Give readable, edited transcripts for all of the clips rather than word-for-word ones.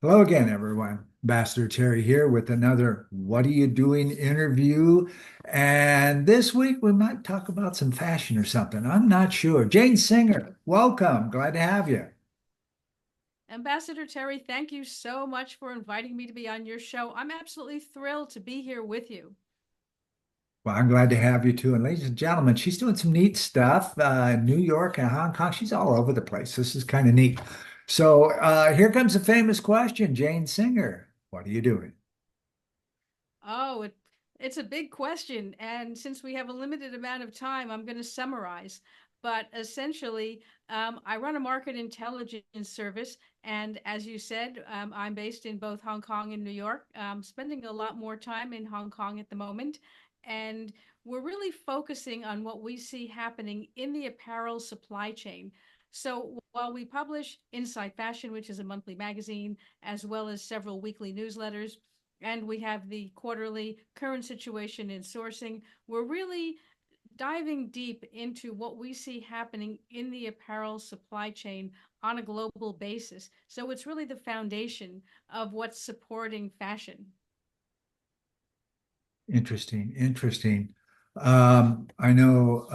Hello again, everyone. Ambassador Terry here with another What Are You Doing interview. And this week we might talk about some fashion or something. I'm not sure. Jane Singer, welcome. Glad to have you. Ambassador Terry, thank you so much for inviting me to be on your show. I'm absolutely thrilled to be here with you. Well, I'm glad to have you too. And ladies and gentlemen, she's doing some neat stuff in New York and Hong Kong. She's all over the place. This is kind of neat. So here comes a famous question. Jane Singer, what are you doing? Oh, it's a big question. And since we have a limited amount of time, I'm going to summarize. But essentially, I run a market intelligence service. And as you said, I'm based in both Hong Kong and New York, spending a lot more time in Hong Kong at the moment. And we're really focusing on what we see happening in the apparel supply chain. So while we publish Inside Fashion, which is a monthly magazine, as well as several weekly newsletters, and we have the quarterly current situation in sourcing. We're really diving deep into what we see happening in the apparel supply chain on a global basis. So it's really the foundation of what's supporting fashion. Interesting, interesting. I know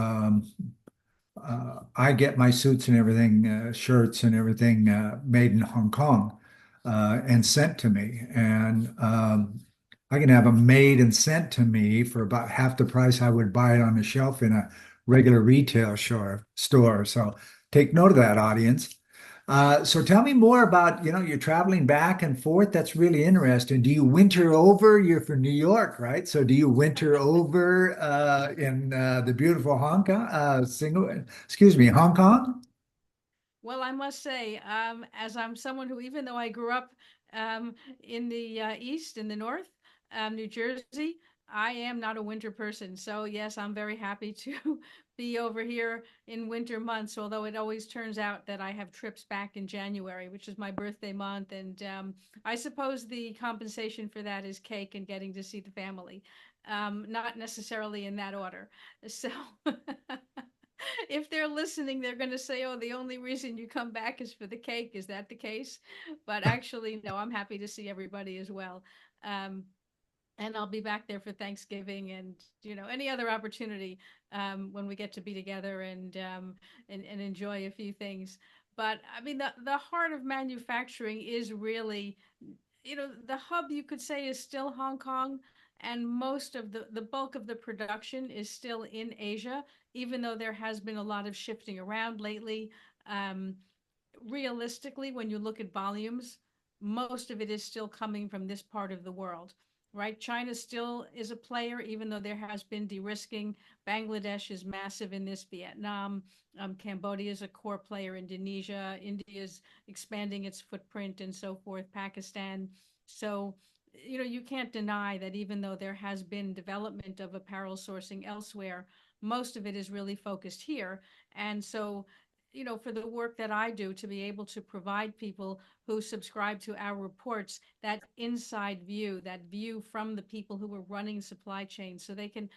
I get my suits and everything, shirts and everything made in Hong Kong and sent to me. And I can have them made and sent to me for about half the price I would buy it on the shelf in a regular retail store. So take note of that, audience. So tell me more about, you're traveling back and forth. That's really interesting. Do you winter over? You're from New York, right? So do you winter over in the beautiful Hong Kong, Hong Kong? Well, I must say, as I'm someone who, even though I grew up in the East, in the North, New Jersey, I am not a winter person. So, yes, I'm very happy to be over here in winter months, although it always turns out that I have trips back in January, which is my birthday month. And I suppose the compensation for that is cake and getting to see the family, not necessarily in that order. So, if they're listening, they're going to say, "Oh, the only reason you come back is for the cake." Is that the case? But actually, no, I'm happy to see everybody as well. Um, and I'll be back there for Thanksgiving and any other opportunity when we get to be together and enjoy a few things. But I mean, the heart of manufacturing is really, the hub you could say is still Hong Kong, and most of the bulk of the production is still in Asia, even though there has been a lot of shifting around lately. Um, Realistically, when you look at volumes, most of it is still coming from this part of the world, right? China still is a player, even though there has been de-risking. Bangladesh is massive in this, Vietnam, Cambodia is a core player, Indonesia, India is expanding its footprint and so forth, Pakistan. So, you can't deny that even though there has been development of apparel sourcing elsewhere, most of it is really focused here. And so for the work that I do to be able to provide people who subscribe to our reports that inside view, that view from the people who are running supply chains so they can,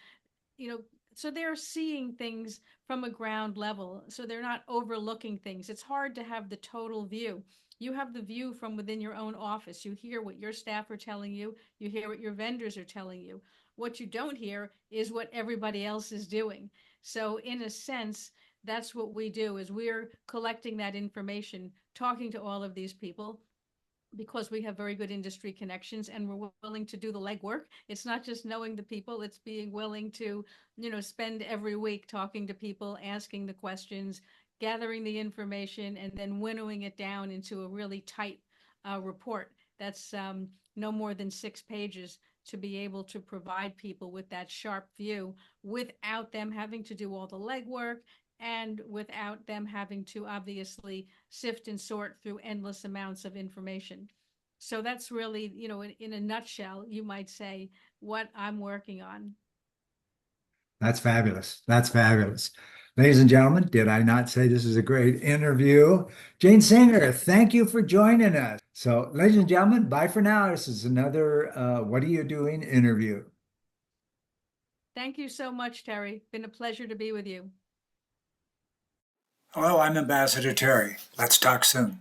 you know, so they're seeing things from a ground level. So they're not overlooking things. It's hard to have the total view. You have the view from within your own office. You hear what your staff are telling you, you hear what your vendors are telling you. What you don't hear is what everybody else is doing. So in a sense, that's what we do is we're collecting that information, talking to all of these people because we have very good industry connections and we're willing to do the legwork. It's not just knowing the people, it's being willing to, spend every week talking to people, asking the questions, gathering the information, and then winnowing it down into a really tight report that's no more than 6 pages to be able to provide people with that sharp view without them having to do all the legwork and without them having to obviously sift and sort through endless amounts of information. So that's really, in a nutshell, you might say what I'm working on. That's fabulous. That's fabulous. Ladies and gentlemen, did I not say this is a great interview? Jane Singer, thank you for joining us. So, ladies and gentlemen, bye for now. This is another What Are You Doing interview. Thank you so much, Terry. Been a pleasure to be with you. Hello, I'm Ambassador Terry. Let's talk soon.